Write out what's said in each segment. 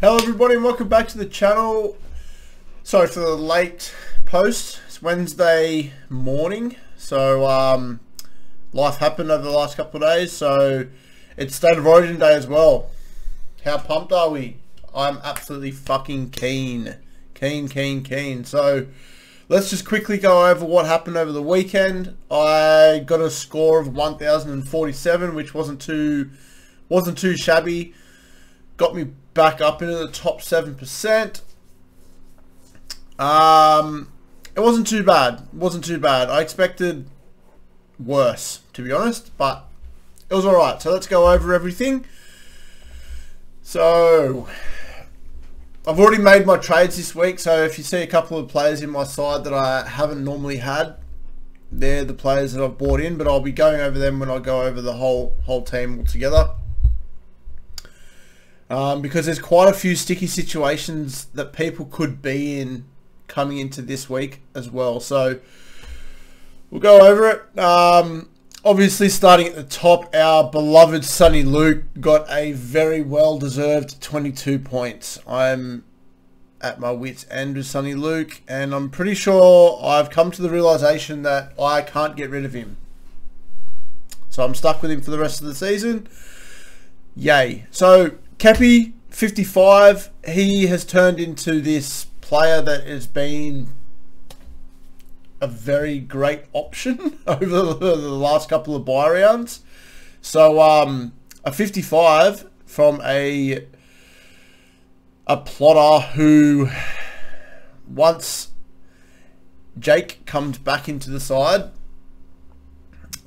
Hello everybody and welcome back to the channel. Sorry for the late post. It's Wednesday morning, so life happened over the last couple of days, so it's State of Origin Day as well. How pumped are we? I'm absolutely fucking keen. So let's just quickly go over what happened over the weekend. I got a score of 1,047, which wasn't too shabby. Got me back up into the top 7%. It wasn't too bad. I expected worse, to be honest, but it was alright. So let's go over everything. So I've already made my trades this week, so if you see a couple of players in my side that I haven't normally had, they're the players that I've bought in, but I'll be going over them when I go over the whole team altogether. Because there's quite a few sticky situations that people could be in coming into this week as well. So we'll go over it. Obviously, starting at the top, our beloved Sonny Luke got a very well-deserved 22 points. I'm at my wit's end with Sonny Luke, and I'm pretty sure I've come to the realization that I can't get rid of him. So I'm stuck with him for the rest of the season. Yay. So Kepi, 55, he has turned into this player that has been a very great option over the last couple of buy rounds. So a 55 from a plotter who, once Jake comes back into the side,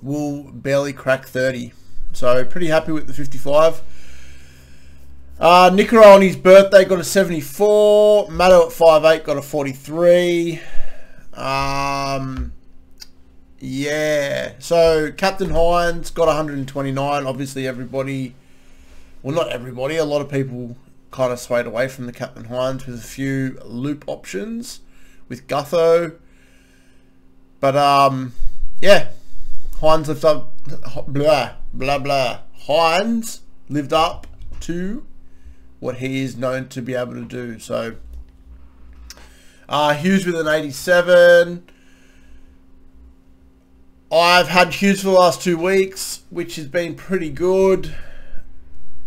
will barely crack 30. So pretty happy with the 55. Niccolo on his birthday got a 74. Matto at 5'8" got a 43. Yeah. So Captain Hines got 129. Obviously everybody, well not everybody, a lot of people kind of swayed away from the Captain Hines with a few loop options with Gutho. But yeah. Hines lived up, Hines lived up to what he is known to be able to do. So Hughes with an 87. I've had Hughes for the last 2 weeks, which has been pretty good.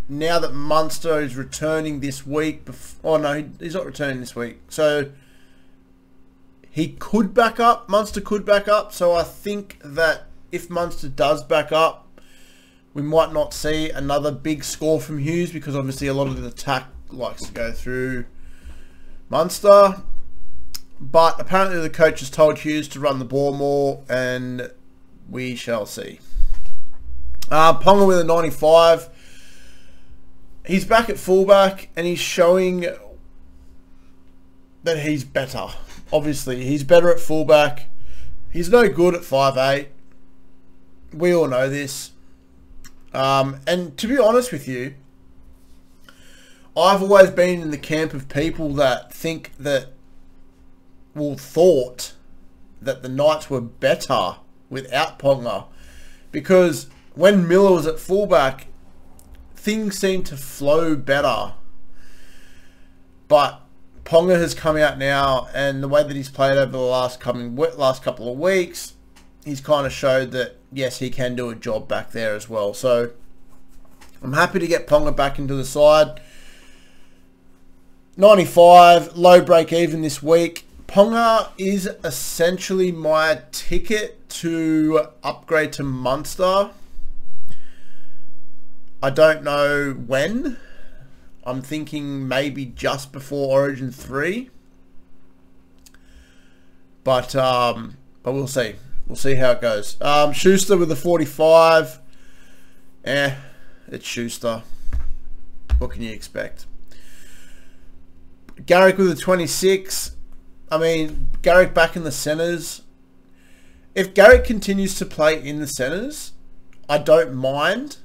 Now that Munster is returning this week, oh no, he's not returning this week, so he could back up. Munster could back up, so I think that if Munster does back up, we might not see another big score from Hughes, because obviously a lot of the attack likes to go through Munster. But apparently the coach has told Hughes to run the ball more, and we shall see. Ponga with a 95. He's back at fullback, and he's showing that he's better. Obviously, he's better at fullback. He's no good at 5'8". We all know this. And to be honest with you, I've always been in the camp of people that think that, well, thought that the Knights were better without Ponga, because when Miller was at fullback, things seemed to flow better. But Ponga has come out now, and the way that he's played over the last couple of weeks, he's kind of showed that, yes, he can do a job back there as well. So I'm happy to get Ponga back into the side. 95, low break even this week. Ponga is essentially my ticket to upgrade to Munster. I don't know when. I'm thinking maybe just before Origin 3. But we'll see. We'll see how it goes. Schuster with a 45. It's Schuster. What can you expect? Garrick with a 26. I mean, Garrick back in the centres. If Garrick continues to play in the centres, I don't mind.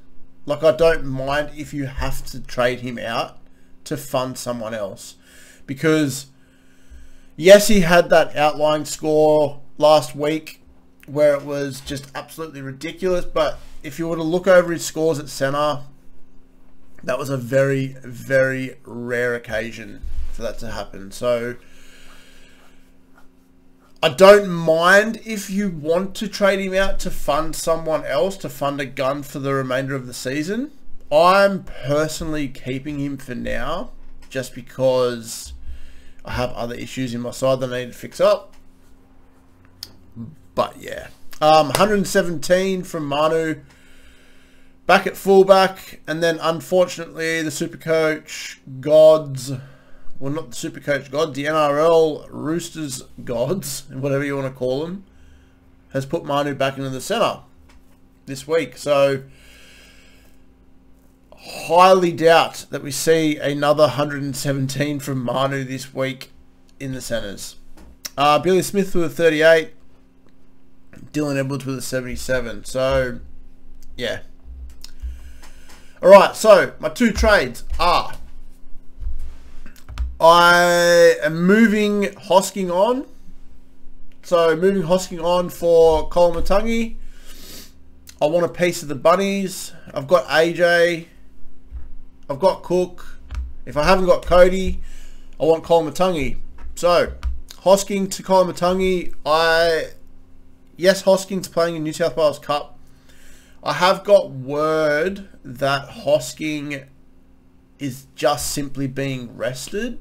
Like, I don't mind if you have to trade him out to fund someone else. Because, yes, he had that outlying score last week where it was just absolutely ridiculous. But if you were to look over his scores at centre, That was a very, very rare occasion for that to happen. So I don't mind if you want to trade him out to fund someone else, to fund a gun for the remainder of the season. I'm personally keeping him for now just because I have other issues in my side that I need to fix up. But yeah, 117 from Manu. Back at fullback, and then unfortunately the Supercoach gods, well not the Supercoach god, the NRL Roosters gods, whatever you want to call them, has put Manu back into the centre this week. So highly doubt that we see another 117 from Manu this week in the centres. Billy Smith with a 38, Dylan Edwards with a 77. So yeah. Alright, so my two trades are, I am moving Hosking on. So moving Hosking on for Colin Matangi. I want a piece of the bunnies. I've got AJ. I've got Cook. If I haven't got Cody, I want Colin Matangi. So Hosking to Colin Matangi. Yes, Hosking's playing in New South Wales Cup. I have got word that Hosking is just simply being rested.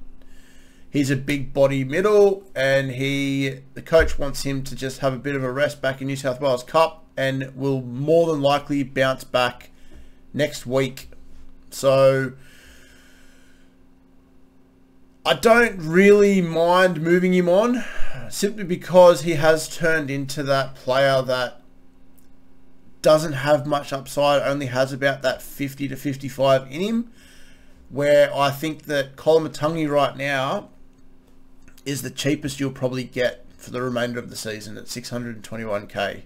He's a big body middle, and the coach wants him to just have a bit of a rest back in New South Wales Cup, and will more than likely bounce back next week. So I don't really mind moving him on, simply because he has turned into that player that doesn't have much upside, only has about that 50 to 55 in him, where I think that Colin Matangi right now is the cheapest you'll probably get for the remainder of the season at 621k,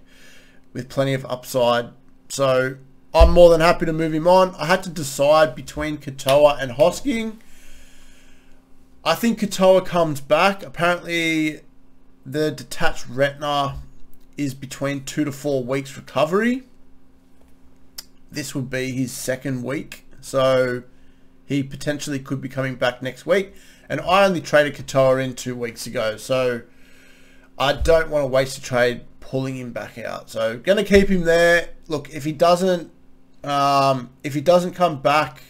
with plenty of upside. So I'm more than happy to move him on. I had to decide between Katoa and Hosking. I think Katoa comes back. Apparently the detached retina is between 2 to 4 weeks recovery. This would be his second week, so he potentially could be coming back next week. And I only traded Katoa in 2 weeks ago, so I don't want to waste a trade pulling him back out. So going to keep him there. Look, if he doesn't come back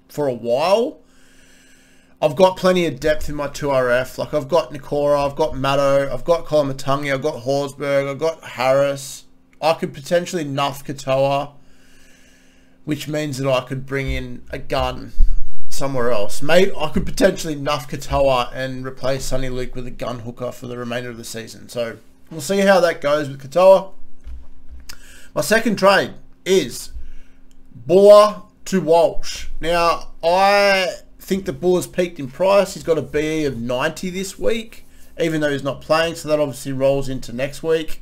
for a while, I've got plenty of depth in my 2RF. Like, I've got Nikora, I've got Matto, I've got Colin Matangi, I've got Horsburgh, I've got Harris. I could potentially nuff Katoa, which means that I could bring in a gun somewhere else. Maybe I could potentially nuff Katoa and replace Sonny Luke with a gun hooker for the remainder of the season. So we'll see how that goes with Katoa. My second trade is Buller to Walsh. Now, I think that Buller's peaked in price. He's got a BE of 90 this week, even though he's not playing, so that obviously rolls into next week.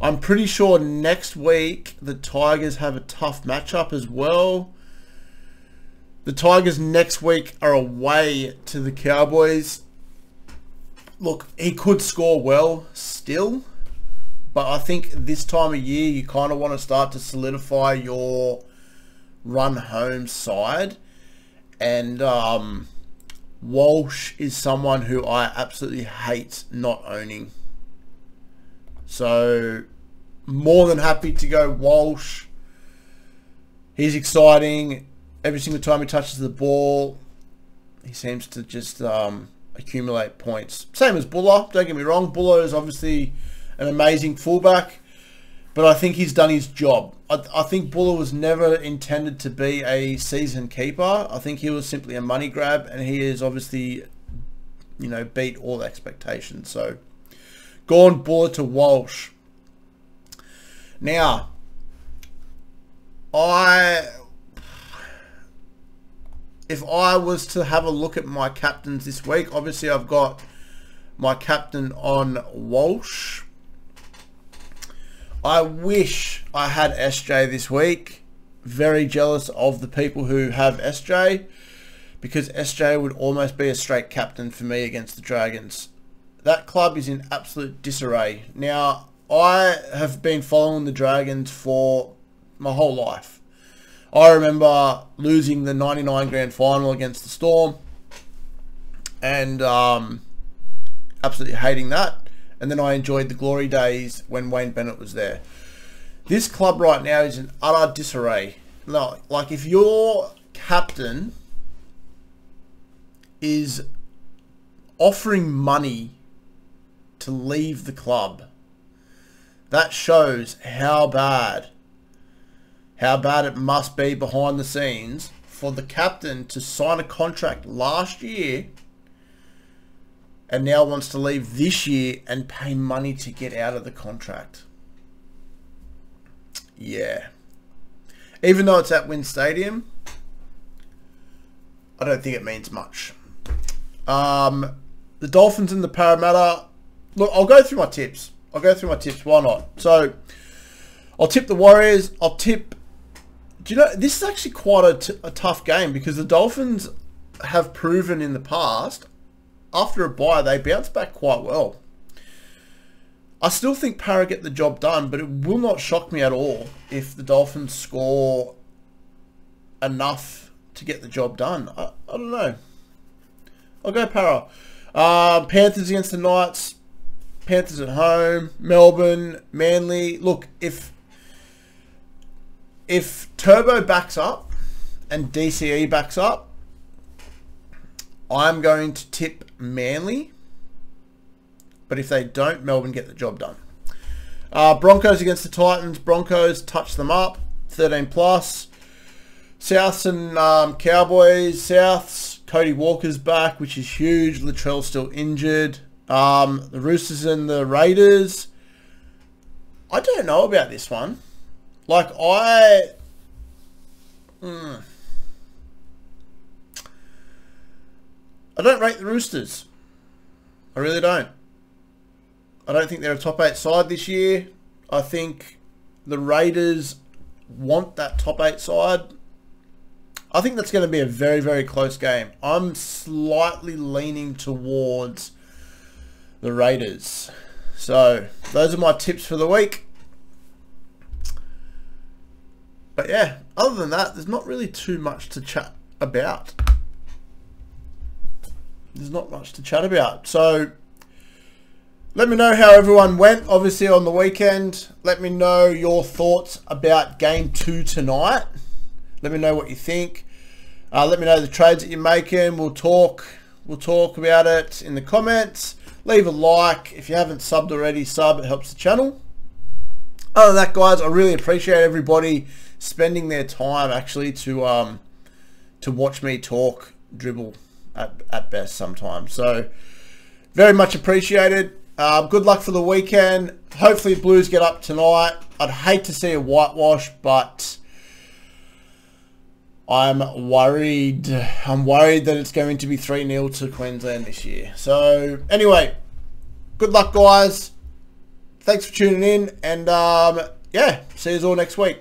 I'm pretty sure next week the Tigers have a tough matchup as well. The Tigers next week are away to the Cowboys. Look, he could score well still, but I think this time of year you kind of want to start to solidify your run home side. And Walsh is someone who I absolutely hate not owning. So more than happy to go Walsh. He's exciting. Every single time he touches the ball, he seems to just accumulate points. Same as Buller, don't get me wrong. Buller is obviously an amazing fullback, but I think he's done his job. I think Buller was never intended to be a season keeper. I think he was simply a money grab, and he is obviously, you know, beat all expectations. So, gone Buller to Walsh. Now, if I was to have a look at my captains this week, obviously I've got my captain on Walsh. I wish I had SJ this week. Very jealous of the people who have SJ, because SJ would almost be a straight captain for me against the Dragons. That club is in absolute disarray. Now, I have been following the Dragons for my whole life. I remember losing the 99 grand final against the Storm and absolutely hating that. And then I enjoyed the glory days when Wayne Bennett was there. This club right now is in utter disarray. Like if your captain is offering money to leave the club, that shows how bad it must be behind the scenes for the captain to sign a contract last year and now wants to leave this year and pay money to get out of the contract. Yeah. Even though it's at Wynn Stadium, I don't think it means much. The Dolphins and the Parramatta. Look, I'll go through my tips. Why not? So, I'll tip the Warriors. I'll tip... Do you know, this is actually quite a tough game because the Dolphins have proven in the past, after a bye, they bounce back quite well. I still think Para get the job done, but it will not shock me at all if the Dolphins score enough to get the job done. I don't know. I'll go Para. Panthers against the Knights. Panthers at home. Melbourne. Manly. Look, if Turbo backs up and DCE backs up, I'm going to tip Manly. But if they don't, Melbourne get the job done. Broncos against the Titans. Broncos touch them up. 13 plus. Souths and Cowboys. Souths. Cody Walker's back, which is huge. Latrell's still injured. The Roosters and the Raiders. I don't know about this one. Like, I don't rate the Roosters. I really don't. I don't think they're a top 8 side this year. I think the Raiders want that top 8 side. I think that's going to be a very, very close game. I'm slightly leaning towards the Raiders. So, those are my tips for the week. But yeah, other than that, there's not really too much to chat about. So, let me know how everyone went, obviously, on the weekend. Let me know your thoughts about Game 2 tonight. Let me know what you think. Let me know the trades that you're making. We'll talk about it in the comments. Leave a like. If you haven't subbed already, sub. It helps the channel. Other than that, guys, I really appreciate everybody spending their time actually to watch me talk dribble at best sometimes. So, very much appreciated. Good luck for the weekend. Hopefully Blues get up tonight. I'd hate to see a whitewash, but I'm worried that it's going to be 3-0 to Queensland this year. So, anyway, good luck, guys. Thanks for tuning in. And, yeah, see you all next week.